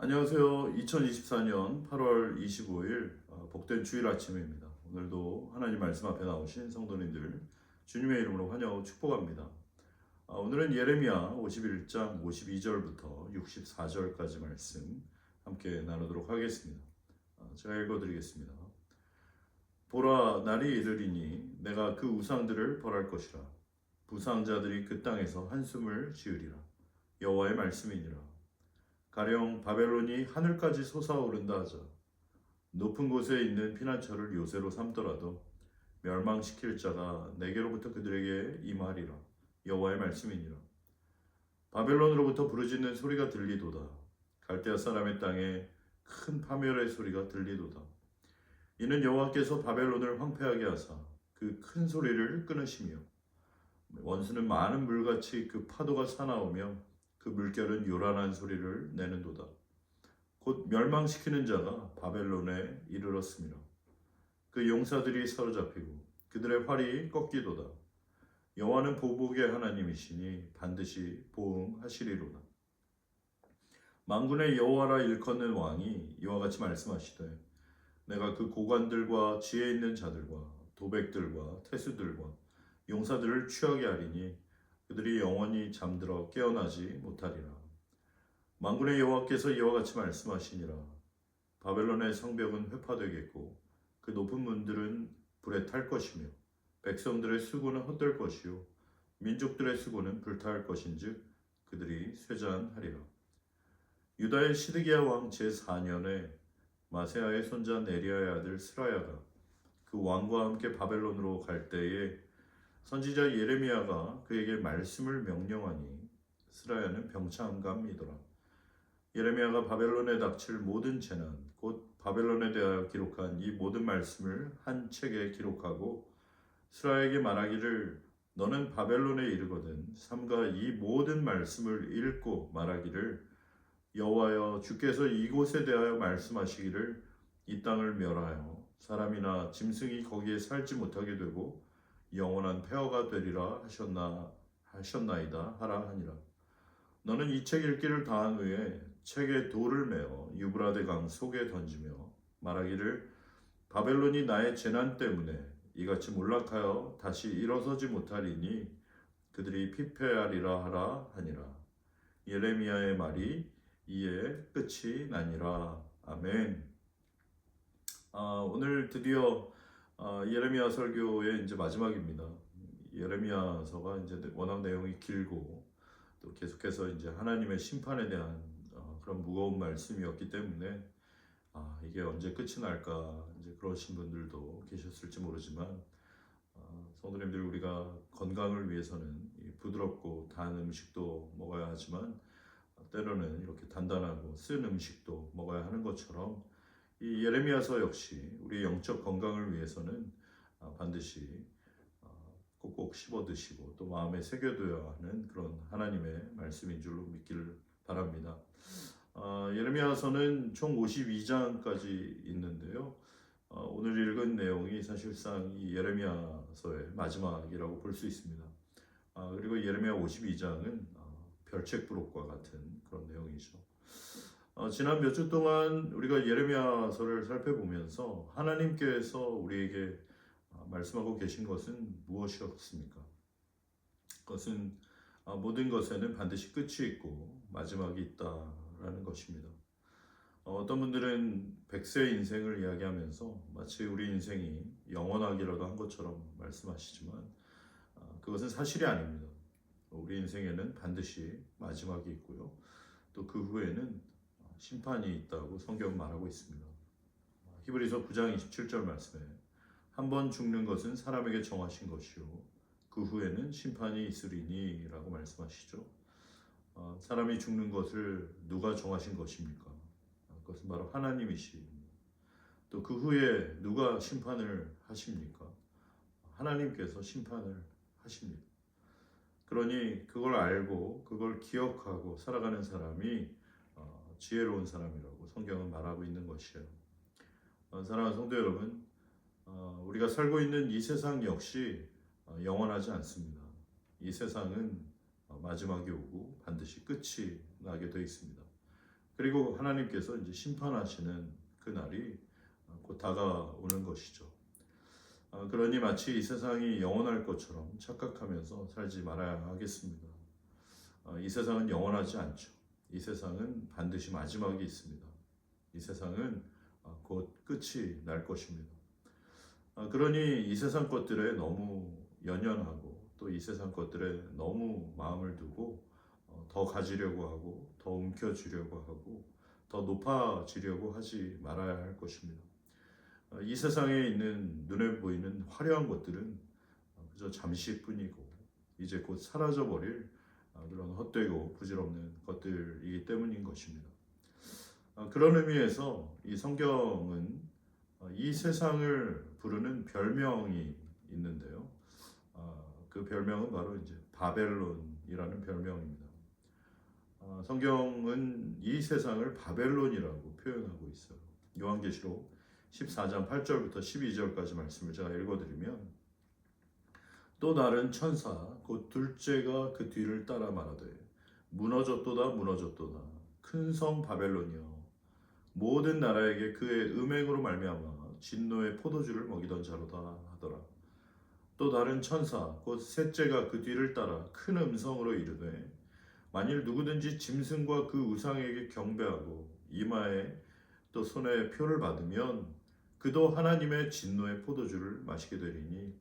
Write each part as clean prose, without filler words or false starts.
안녕하세요. 2024년 8월 25일 복된 주일 아침입니다. 오늘도 하나님 말씀 앞에 나오신 성도님들 주님의 이름으로 환영하고 축복합니다. 오늘은 예레미야 51장 52절부터 64절까지 말씀 함께 나누도록 하겠습니다. 제가 읽어드리겠습니다. 보라, 날이 이르리니 내가 그 우상들을 벌할 것이라. 부상자들이 그 땅에서 한숨을 지으리라. 여호와의 말씀이니라. 가령 바벨론이 하늘까지 솟아오른다 하자. 높은 곳에 있는 피난처를 요새로 삼더라도 멸망시킬 자가 내게로부터 그들에게 임하리라. 여호와의 말씀이니라. 바벨론으로부터 부르짖는 소리가 들리도다. 갈대아 사람의 땅에 큰 파멸의 소리가 들리도다. 이는 여호와께서 바벨론을 황폐하게 하사 그 큰 소리를 끊으시며 원수는 많은 물같이 그 파도가 사나우며 그 물결은 요란한 소리를 내는도다. 곧 멸망시키는 자가 바벨론에 이르렀으며 그 용사들이 사로잡히고 그들의 활이 꺾이도다. 여호와는 보복의 하나님이시니 반드시 보응하시리로다. 만군의 여호와라 일컫는 왕이 이와 같이 말씀하시되 내가 그 고관들과 지혜 있는 자들과 도백들과 태수들과 용사들을 취하게 하리니 그들이 영원히 잠들어 깨어나지 못하리라. 만군의 여호와께서 이와 같이 말씀하시니라. 바벨론의 성벽은 회파되겠고 그 높은 문들은 불에 탈 것이며 백성들의 수고는 헛될 것이요 민족들의 수고는 불타할 것인즉 그들이 쇠잔하리라. 유다의 시드기야 왕 제4년에 마세아의 손자 네리아의 아들 스라야가 그 왕과 함께 바벨론으로 갈 때에 선지자 예레미야가 그에게 말씀을 명령하니 스라야는 병참감이더라. 예레미야가 바벨론에 닥칠 모든 재난 곧 바벨론에 대하여 기록한 이 모든 말씀을 한 책에 기록하고 스라야에게 말하기를 너는 바벨론에 이르거든 삼가 이 모든 말씀을 읽고 말하기를 여호와여 주께서 이곳에 대하여 말씀하시기를 이 땅을 멸하여 사람이나 짐승이 거기에 살지 못하게 되고 영원한 폐허가 되리라 하셨나이다 하라 하니라. 너는 이 책 읽기를 다한 후에 책에 돌을 메어 유브라데 강 속에 던지며 말하기를 바벨론이 나의 재난 때문에 이같이 몰락하여 다시 일어서지 못하리니 그들이 피폐하리라 하라 하니라. 예레미야의 말이 이에 끝이 나니라. 아멘. 오늘 드디어 예레미야 설교의 이제 마지막입니다. 예레미야서가 이제 워낙 내용이 길고 또 계속해서 이제 하나님의 심판에 대한 그런 무거운 말씀이었기 때문에 이게 언제 끝이 날까 이제 그러신 분들도 계셨을지 모르지만 성도님들 우리가 건강을 위해서는 부드럽고 단 음식도 먹어야 하지만 때로는 이렇게 단단하고 쓴 음식도 먹어야 하는 것처럼 이 예레미야서 역시 우리 영적 건강을 위해서는 반드시 꼭꼭 씹어 드시고 또 마음에 새겨둬야 하는 그런 하나님의 말씀인 줄로 믿기를 바랍니다. 예레미야서는 총 52장까지 있는데요. 오늘 읽은 내용이 사실상 이 예레미야서의 마지막이라고 볼 수 있습니다. 그리고 예레미야 52장은 별책 부록과 같은 그런 내용이죠. 지난 몇 주 동안 우리가 예레미야서를 살펴보면서 하나님께서 우리에게 말씀하고 계신 것은 무엇이었습니까? 그것은 모든 것에는 반드시 끝이 있고 마지막이 있다라는 것입니다. 어떤 분들은 100세 인생을 이야기하면서 마치 우리 인생이 영원하기라도 한 것처럼 말씀하시지만 그것은 사실이 아닙니다. 우리 인생에는 반드시 마지막이 있고요. 또 그 후에는 심판이 있다고 성경은 말하고 있습니다. 히브리서 9장 27절 말씀에 한 번 죽는 것은 사람에게 정하신 것이요 그 후에는 심판이 있으리니 라고 말씀하시죠. 사람이 죽는 것을 누가 정하신 것입니까? 그것은 바로 하나님이십니다. 또 그 후에 누가 심판을 하십니까? 하나님께서 심판을 하십니다. 그러니 그걸 알고 그걸 기억하고 살아가는 사람이 지혜로운 사람이라고 성경은 말하고 있는 것이에요. 사랑하는 성도 여러분, 우리가 살고 있는 이 세상 역시 영원하지 않습니다. 이 세상은 마지막이 오고 반드시 끝이 나게 되어 있습니다. 그리고 하나님께서 이제 심판하시는 그 날이 곧 다가오는 것이죠. 그러니 마치 이 세상이 영원할 것처럼 착각하면서 살지 말아야 하겠습니다. 이 세상은 영원하지 않죠. 이 세상은 반드시 마지막이 있습니다. 이 세상은 곧 끝이 날 것입니다. 그러니 이 세상 것들에 너무 연연하고 또 이 세상 것들에 너무 마음을 두고 더 가지려고 하고 더 움켜쥐려고 하고 더 높아지려고 하지 말아야 할 것입니다. 이 세상에 있는 눈에 보이는 화려한 것들은 그저 잠시뿐이고 이제 곧 사라져버릴 그런 헛되고 부질없는 것들이기 때문인 것입니다. 그런 의미에서 이 성경은 이 세상을 부르는 별명이 있는데요. 그 별명은 바로 이제 바벨론이라는 별명입니다. 성경은 이 세상을 바벨론이라고 표현하고 있어요. 요한계시록 14장 8절부터 12절까지 말씀을 제가 읽어드리면 또 다른 천사 곧 둘째가 그 뒤를 따라 말하되 무너졌도다 무너졌도다 큰 성 바벨론이여 모든 나라에게 그의 음행으로 말미암아 진노의 포도주를 먹이던 자로다 하더라. 또 다른 천사 곧 셋째가 그 뒤를 따라 큰 음성으로 이르되 만일 누구든지 짐승과 그 우상에게 경배하고 이마에 또 손에 표를 받으면 그도 하나님의 진노의 포도주를 마시게 되리니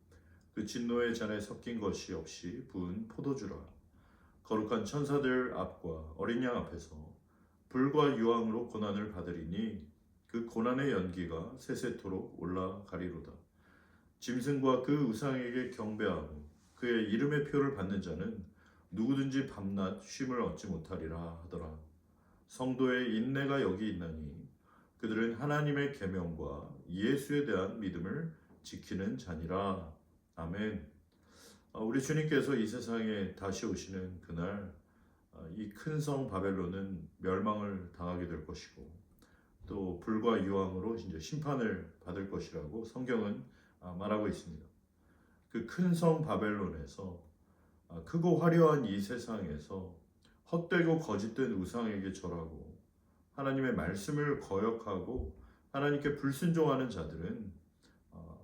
그 진노의 잔에 섞인 것이 없이 부은 포도주라. 거룩한 천사들 앞과 어린 양 앞에서 불과 유황으로 고난을 받으리니 그 고난의 연기가 세세토록 올라가리로다. 짐승과 그 우상에게 경배하고 그의 이름의 표를 받는 자는 누구든지 밤낮 쉼을 얻지 못하리라 하더라. 성도의 인내가 여기 있나니 그들은 하나님의 계명과 예수에 대한 믿음을 지키는 자니라. 아멘. 우리 주님께서 이 세상에 다시 오시는 그날 이 큰 성 바벨론은 멸망을 당하게 될 것이고 또 불과 유황으로 이제 심판을 받을 것이라고 성경은 말하고 있습니다. 그 큰 성 바벨론에서 크고 화려한 이 세상에서 헛되고 거짓된 우상에게 절하고 하나님의 말씀을 거역하고 하나님께 불순종하는 자들은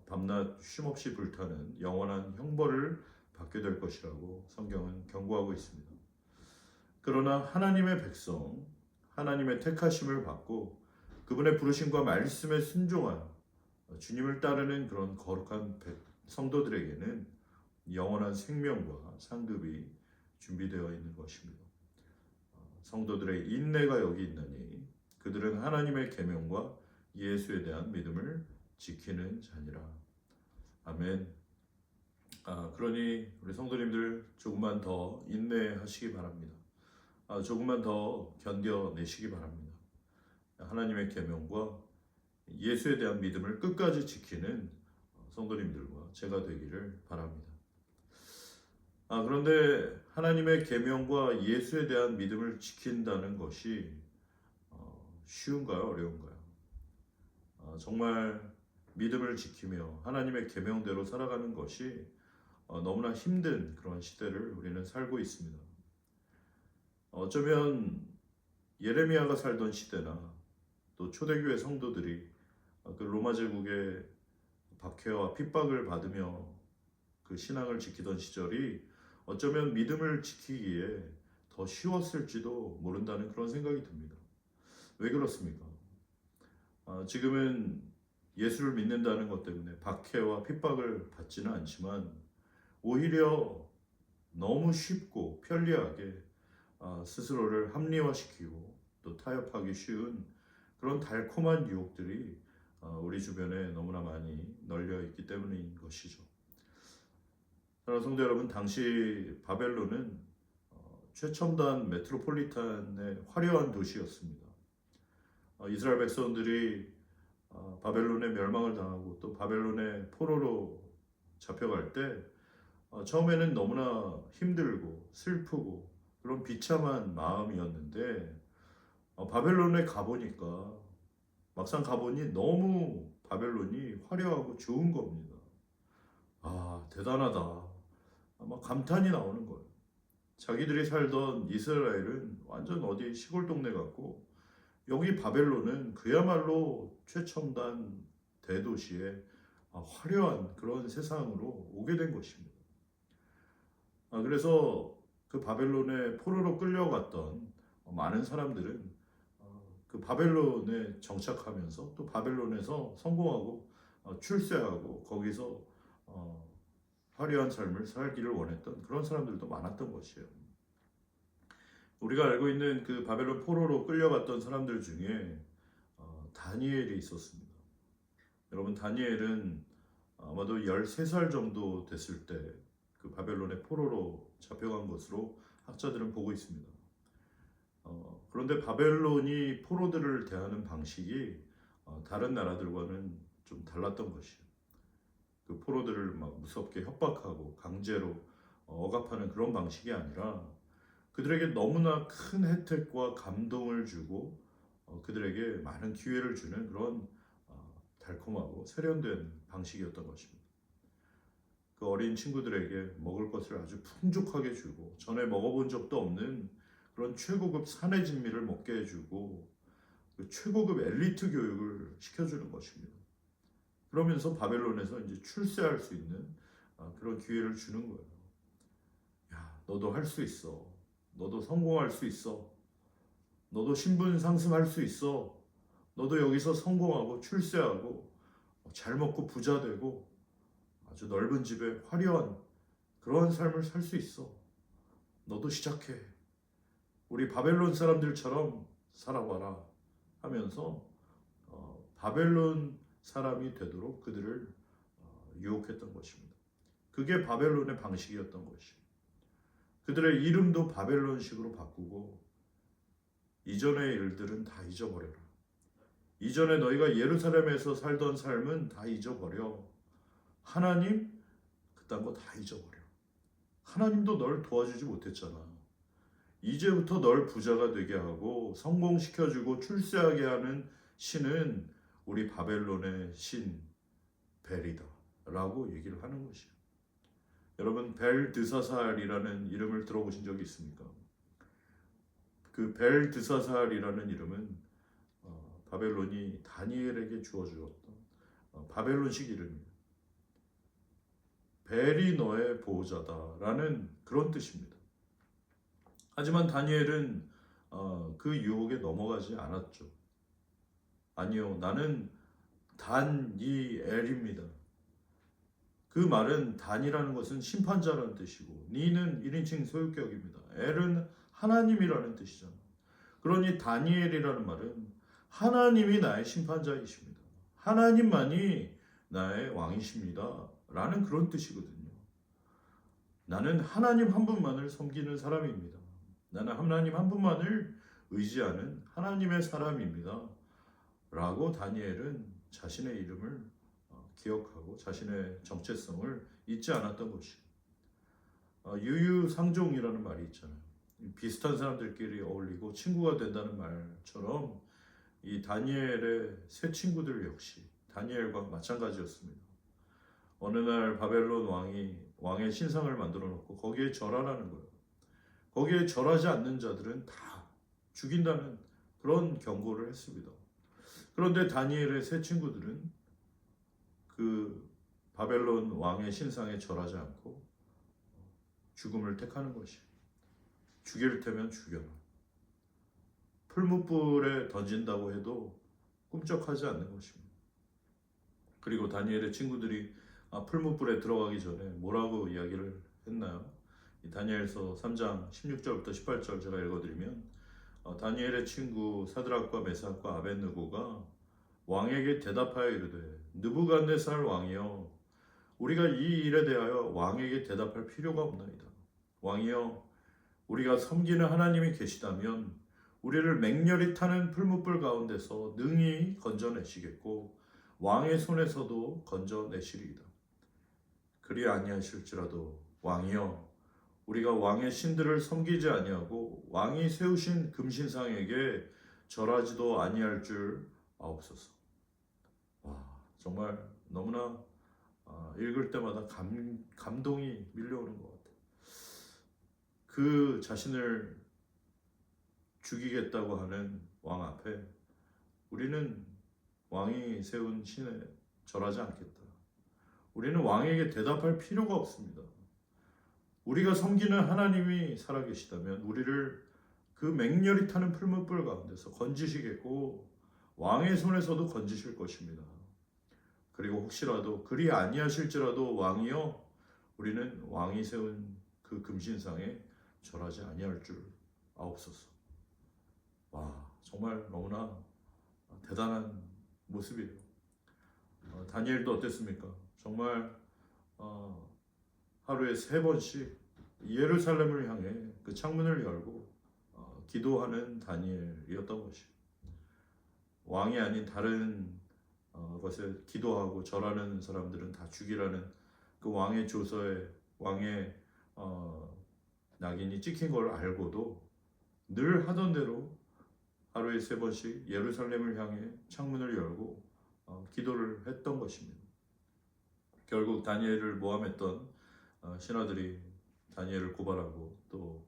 밤낮 쉼없이 불타는 영원한 형벌을 받게 될 것이라고 성경은 경고하고 있습니다. 그러나 하나님의 백성, 하나님의 택하심을 받고 그분의 부르심과 말씀에 순종하여 주님을 따르는 그런 거룩한 성도들에게는 영원한 생명과 상급이 준비되어 있는 것입니다. 성도들의 인내가 여기 있나니 그들은 하나님의 계명과 예수에 대한 믿음을 지키는 자니라. 아멘. 그러니 우리 성도님들 조금만 더 인내하시기 바랍니다. 조금만 더 견뎌내시기 바랍니다. 하나님의 계명과 예수에 대한 믿음을 끝까지 지키는 성도님들과 제가 되기를 바랍니다. 그런데 하나님의 계명과 예수에 대한 믿음을 지킨다는 것이 쉬운가요? 어려운가요? 정말 믿음을 지키며 하나님의 계명대로 살아가는 것이 너무나 힘든 그런 시대를 우리는 살고 있습니다. 어쩌면 예레미야가 살던 시대나 또 초대교회 성도들이 그 로마 제국의 박해와 핍박을 받으며 그 신앙을 지키던 시절이 어쩌면 믿음을 지키기에 더 쉬웠을지도 모른다는 그런 생각이 듭니다. 왜 그렇습니까? 지금은 예수를 믿는다는 것 때문에 박해와 핍박을 받지는 않지만 오히려 너무 쉽고 편리하게 스스로를 합리화시키고 또 타협하기 쉬운 그런 달콤한 유혹들이 우리 주변에 너무나 많이 널려 있기 때문인 것이죠. 사랑하는 성도 여러분, 당시 바벨론은 최첨단 메트로폴리탄의 화려한 도시였습니다. 이스라엘 백성들이 바벨론의 멸망을 당하고 또 바벨론의 포로로 잡혀갈 때 처음에는 너무나 힘들고 슬프고 그런 비참한 마음이었는데 바벨론에 가보니까 막상 가보니 너무 바벨론이 화려하고 좋은 겁니다. 대단하다. 막 감탄이 나오는 거예요. 자기들이 살던 이스라엘은 완전 어디 시골 동네 같고 여기 바벨론은 그야말로 최첨단 대도시의 화려한 그런 세상으로 오게 된 것입니다. 그래서 그 바벨론에 포로로 끌려갔던 많은 사람들은 그 바벨론에 정착하면서 또 바벨론에서 성공하고 출세하고 거기서 화려한 삶을 살기를 원했던 그런 사람들도 많았던 것이에요. 우리가 알고 있는 그 바벨론 포로로 끌려갔던 사람들 중에 다니엘이 있었습니다. 여러분, 다니엘은 아마도 13살 정도 됐을 때 그 바벨론의 포로로 잡혀간 것으로 학자들은 보고 있습니다. 그런데 바벨론이 포로들을 대하는 방식이 다른 나라들과는 좀 달랐던 것이에요. 그 포로들을 막 무섭게 협박하고 강제로 억압하는 그런 방식이 아니라 그들에게 너무나 큰 혜택과 감동을 주고 그들에게 많은 기회를 주는 그런 달콤하고 세련된 방식이었던 것입니다. 그 어린 친구들에게 먹을 것을 아주 풍족하게 주고 전에 먹어본 적도 없는 그런 최고급 산의 진미를 먹게 해주고 그 최고급 엘리트 교육을 시켜주는 것입니다. 그러면서 바벨론에서 이제 출세할 수 있는 그런 기회를 주는 거예요. 야, 너도 할 수 있어. 너도 성공할 수 있어. 너도 신분 상승할 수 있어. 너도 여기서 성공하고 출세하고 잘 먹고 부자 되고 아주 넓은 집에 화려한 그런 삶을 살 수 있어. 너도 시작해. 우리 바벨론 사람들처럼 살아봐라 하면서 바벨론 사람이 되도록 그들을 유혹했던 것입니다. 그게 바벨론의 방식이었던 것이에요. 그들의 이름도 바벨론식으로 바꾸고 이전의 일들은 다 잊어버려라. 이전에 너희가 예루살렘에서 살던 삶은 다 잊어버려. 하나님 그딴 거 다 잊어버려. 하나님도 널 도와주지 못했잖아. 이제부터 널 부자가 되게 하고 성공시켜주고 출세하게 하는 신은 우리 바벨론의 신 벨이다 라고 얘기를 하는 것이에요. 여러분, 벨드사살이라는 이름을 들어보신 적이 있습니까? 그 벨드사살이라는 이름은 바벨론이 다니엘에게 주어주었던 바벨론식 이름입니다. 벨이 너의 보호자다라는 그런 뜻입니다. 하지만 다니엘은 그 유혹에 넘어가지 않았죠. 아니요, 나는 다니엘입니다. 그 말은 단이라는 것은 심판자라는 뜻이고 니는 1인칭 소유격입니다. 엘은 하나님이라는 뜻이잖아. 그러니 다니엘이라는 말은 하나님이 나의 심판자이십니다. 하나님만이 나의 왕이십니다. 라는 그런 뜻이거든요. 나는 하나님 한 분만을 섬기는 사람입니다. 나는 하나님 한 분만을 의지하는 하나님의 사람입니다. 라고 다니엘은 자신의 이름을 기억하고 자신의 정체성을 잊지 않았던 것이에요. 유유상종이라는 말이 있잖아요. 비슷한 사람들끼리 어울리고 친구가 된다는 말처럼 이 다니엘의 새 친구들 역시 다니엘과 마찬가지였습니다. 어느 날 바벨론 왕의 신상을 만들어 놓고 거기에 절하라는 거예요. 거기에 절하지 않는 자들은 다 죽인다는 그런 경고를 했습니다. 그런데 다니엘의 새 친구들은 그 바벨론 왕의 신상에 절하지 않고 죽음을 택하는 것이에요. 죽일 테면 죽여라. 풀무불에 던진다고 해도 꿈쩍하지 않는 것입니다. 그리고 다니엘의 친구들이 풀무불에 들어가기 전에 뭐라고 이야기를 했나요? 다니엘서 3장 16절부터 18절 제가 읽어드리면 다니엘의 친구 사드락과 메삭과 아벳느고가 왕에게 대답하여 이르되 느부갓네살 왕이여 우리가 이 일에 대하여 왕에게 대답할 필요가 없나이다. 왕이여 우리가 섬기는 하나님이 계시다면 우리를 맹렬히 타는 풀무불 가운데서 능히 건져내시겠고 왕의 손에서도 건져내시리이다. 그리 아니하실지라도 왕이여 우리가 왕의 신들을 섬기지 아니하고 왕이 세우신 금신상에게 절하지도 아니할 줄 아옵소서. 와, 정말 너무나 읽을 때마다 감동이 밀려오는 것 같아요. 그 자신을 죽이겠다고 하는 왕 앞에 우리는 왕이 세운 신에 절하지 않겠다. 우리는 왕에게 대답할 필요가 없습니다. 우리가 섬기는 하나님이 살아계시다면 우리를 그 맹렬히 타는 풀무불 가운데서 건지시겠고 왕의 손에서도 건지실 것입니다. 그리고 혹시라도 그리 아니하실지라도 왕이여 우리는 왕이 세운 그 금신상에 절하지 아니할 줄 아옵소서. 와, 정말 너무나 대단한 모습이에요. 다니엘도 어땠습니까? 정말 하루에 3번씩 예루살렘을 향해 그 창문을 열고 기도하는 다니엘이었던 것이에요. 왕이 아닌 다른 것에 기도하고 절하는 사람들은 다 죽이라는 그 왕의 조서에 왕의 낙인이 찍힌 걸 알고도 늘 하던 대로 하루에 3번씩 예루살렘을 향해 창문을 열고 기도를 했던 것입니다. 결국 다니엘을 모함했던 신하들이 다니엘을 고발하고 또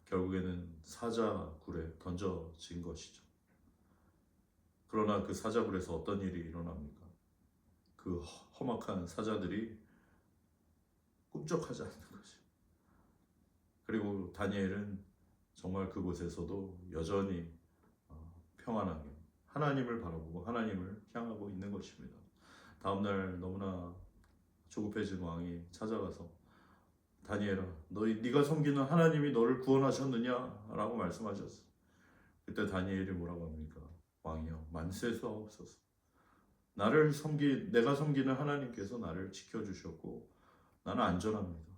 결국에는 사자굴에 던져진 것이죠. 그러나 그 사자굴에서 어떤 일이 일어납니까? 그 험악한 사자들이 꿈쩍하지 않는 것이. 그리고 다니엘은 정말 그곳에서도 여전히 평안하게 하나님을 바라보고 하나님을 향하고 있는 것입니다. 다음날 너무나 조급해진 왕이 찾아가서 다니엘아, 네가 섬기는 하나님이 너를 구원하셨느냐라고 말씀하셨어. 그때 다니엘이 뭐라고 합니까? 왕이여, 만세수하옵소서. 내가 섬기는 하나님께서 나를 지켜주셨고 나는 안전합니다.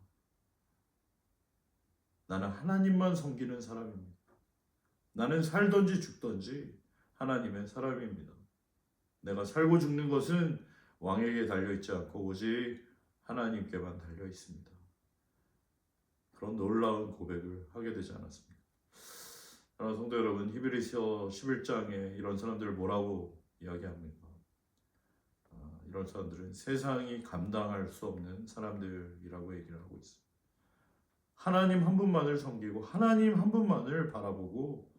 나는 하나님만 섬기는 사람입니다. 나는 살든지 죽든지 하나님의 사람입니다. 내가 살고 죽는 것은 왕에게 달려있지 않고 오직 하나님께만 달려 있습니다. 그런 놀라운 고백을 하게 되지 않았습니까? 사랑하는 성도 여러분, 히브리서 11장에 이런 사람들을 뭐라고 이야기합니까? 이런 사람들은 세상이 감당할 수 없는 사람들이라고 얘기를 하고 있습니다. 하나님 한 분만을 섬기고 하나님 한 분만을 바라보고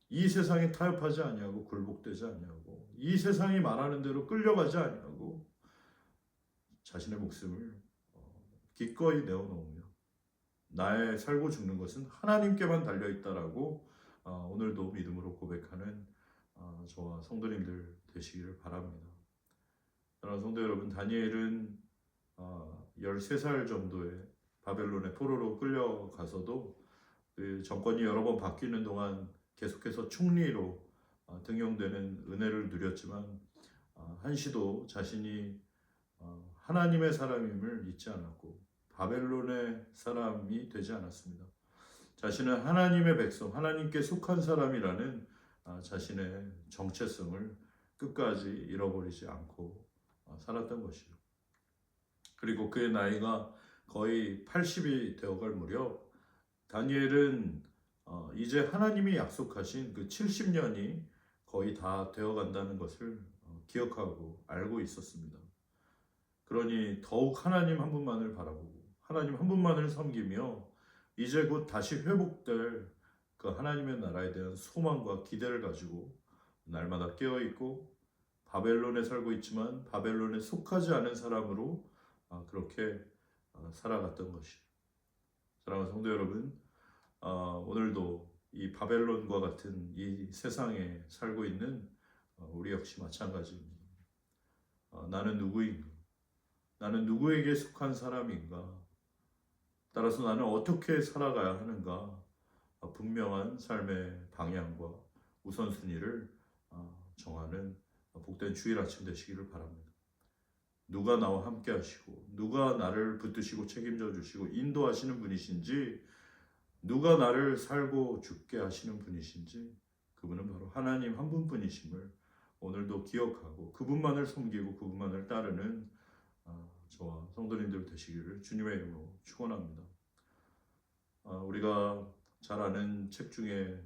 이 세상에 타협하지 아니하고 굴복되지 아니하고 이 세상이 말하는 대로 끌려가지 아니하고 자신의 목숨을 기꺼이 내어놓으며 나의 살고 죽는 것은 하나님께만 달려있다라고 오늘도 믿음으로 고백하는 저와 성도님들 되시기를 바랍니다. 사랑하는 성도 여러분, 다니엘은 13살 정도에 바벨론의 포로로 끌려가서도 그 정권이 여러 번 바뀌는 동안 계속해서 총리로 등용되는 은혜를 누렸지만 한시도 자신이 하나님의 사람임을 잊지 않았고 바벨론의 사람이 되지 않았습니다. 자신은 하나님의 백성, 하나님께 속한 사람이라는 자신의 정체성을 끝까지 잃어버리지 않고 살았던 것이죠. 그리고 그의 나이가 거의 80이 되어갈 무렵 다니엘은 이제 하나님이 약속하신 그 70년이 거의 다 되어간다는 것을 기억하고 알고 있었습니다. 그러니 더욱 하나님 한 분만을 바라보고 하나님 한 분만을 섬기며 이제 곧 다시 회복될 그 하나님의 나라에 대한 소망과 기대를 가지고 날마다 깨어있고 바벨론에 살고 있지만 바벨론에 속하지 않은 사람으로 그렇게 살아갔던 것이죠. 사랑하는 성도 여러분, 오늘도 이 바벨론과 같은 이 세상에 살고 있는 우리 역시 마찬가지입니다. 나는 누구인가? 나는 누구에게 속한 사람인가? 따라서 나는 어떻게 살아가야 하는가? 분명한 삶의 방향과 우선순위를 정하는 복된 주일 아침 되시기를 바랍니다. 누가 나와 함께 하시고 누가 나를 붙드시고 책임져 주시고 인도하시는 분이신지 누가 나를 살고 죽게 하시는 분이신지 그분은 바로 하나님 한 분뿐이심을 오늘도 기억하고 그분만을 섬기고 그분만을 따르는 저와 성도님들 되시기를 주님의 이름으로 축원합니다. 우리가 잘 아는 책 중에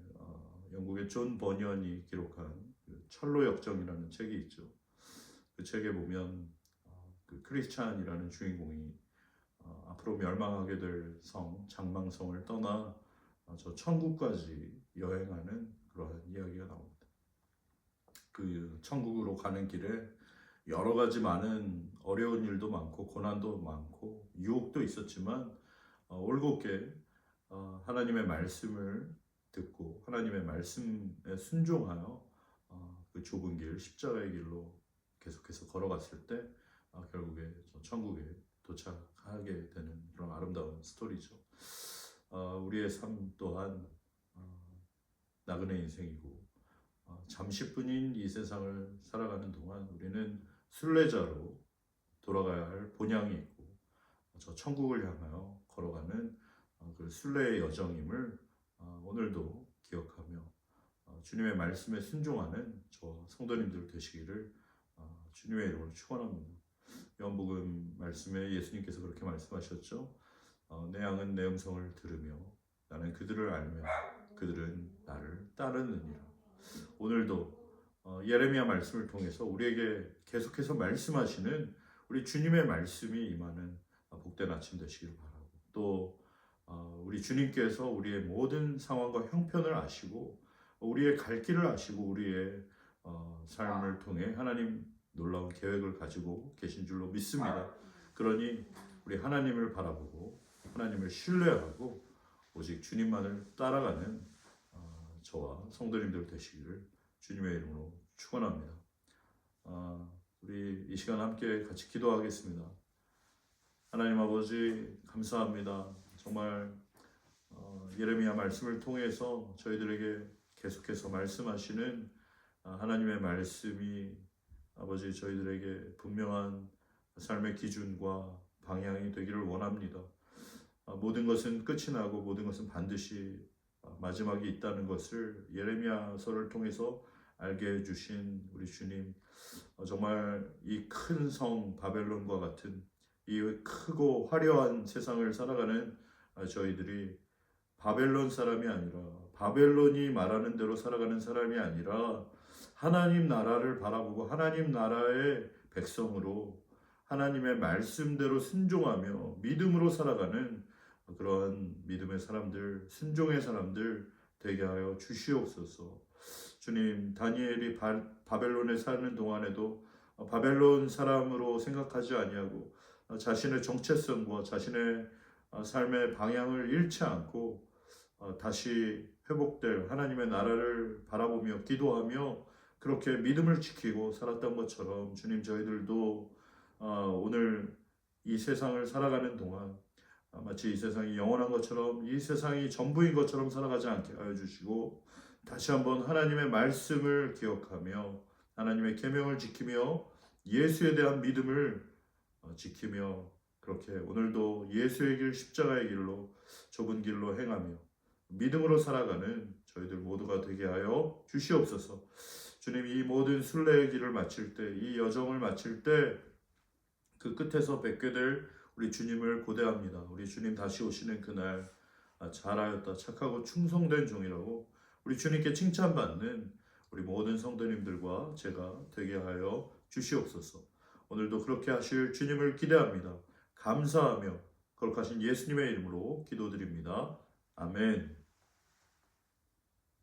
영국의 존 버니언이 기록한 철로 역정이라는 책이 있죠. 그 책에 보면 그 크리스찬이라는 주인공이 앞으로 멸망하게 될 성 장망성을 떠나 저 천국까지 여행하는 그러한 이야기가 나옵니다. 그 천국으로 가는 길에 여러 가지 많은 어려운 일도 많고 고난도 많고 유혹도 있었지만 올곧게 하나님의 말씀을 듣고 하나님의 말씀에 순종하여 그 좁은 길 십자가의 길로 계속해서 걸어갔을 때 결국에 저 천국에 도착하게 되는 그런 아름다운 스토리죠. 우리의 삶 또한 나그네 인생이고 잠시뿐인 이 세상을 살아가는 동안 우리는 순례자로 돌아가야 할 본향이 있고 저 천국을 향하여 걸어가는 그 순례의 여정임을 오늘도 기억하며 주님의 말씀에 순종하는 저와 성도님들 되시기를 주님의 이름으로 축원합니다. 요한복음 말씀에 예수님께서 그렇게 말씀하셨죠. 내 양은 내 음성을 들으며 나는 그들을 알며 그들은 나를 따르느니라. 오늘도 예레미야 말씀을 통해서 우리에게 계속해서 말씀하시는 우리 주님의 말씀이 임하는 복된 아침 되시길 바라고, 또 우리 주님께서 우리의 모든 상황과 형편을 아시고 우리의 갈 길을 아시고 우리의 삶을 통해 하나님 놀라운 계획을 가지고 계신 줄로 믿습니다. 그러니 우리 하나님을 바라보고 하나님을 신뢰하고 오직 주님만을 따라가는 저와 성도님들 되시기를 주님의 이름으로 축원합니다. 우리 이 시간 함께 같이 기도하겠습니다. 하나님 아버지 감사합니다. 정말 예레미야 말씀을 통해서 저희들에게 계속해서 말씀하시는 하나님의 말씀이 아버지 저희들에게 분명한 삶의 기준과 방향이 되기를 원합니다. 모든 것은 끝이 나고 모든 것은 반드시 마지막이 있다는 것을 예레미야서를 통해서 알게 해주신 우리 주님, 정말 이 큰 성 바벨론과 같은 이 크고 화려한 세상을 살아가는 저희들이 바벨론 사람이 아니라 바벨론이 말하는 대로 살아가는 사람이 아니라 하나님 나라를 바라보고 하나님 나라의 백성으로 하나님의 말씀대로 순종하며 믿음으로 살아가는 그러한 믿음의 사람들, 순종의 사람들 되게 하여 주시옵소서. 주님, 다니엘이 바벨론에 사는 동안에도 바벨론 사람으로 생각하지 아니하고 자신의 정체성과 자신의 삶의 방향을 잃지 않고 다시 회복될 하나님의 나라를 바라보며 기도하며 그렇게 믿음을 지키고 살았던 것처럼 주님, 저희들도 오늘 이 세상을 살아가는 동안 마치 이 세상이 영원한 것처럼 이 세상이 전부인 것처럼 살아가지 않게 하여 주시고 다시 한번 하나님의 말씀을 기억하며 하나님의 계명을 지키며 예수에 대한 믿음을 지키며 그렇게 오늘도 예수의 길 십자가의 길로 좁은 길로 행하며 믿음으로 살아가는 저희들 모두가 되게 하여 주시옵소서. 주님, 이 모든 순례의 길을 마칠 때, 이 여정을 마칠 때 그 끝에서 뵙게 될 우리 주님을 고대합니다. 우리 주님 다시 오시는 그날 잘하였다 착하고 충성된 종이라고 우리 주님께 칭찬받는 우리 모든 성도님들과 제가 되게 하여 주시옵소서. 오늘도 그렇게 하실 주님을 기대합니다. 감사하며 거룩하신 예수님의 이름으로 기도드립니다. 아멘.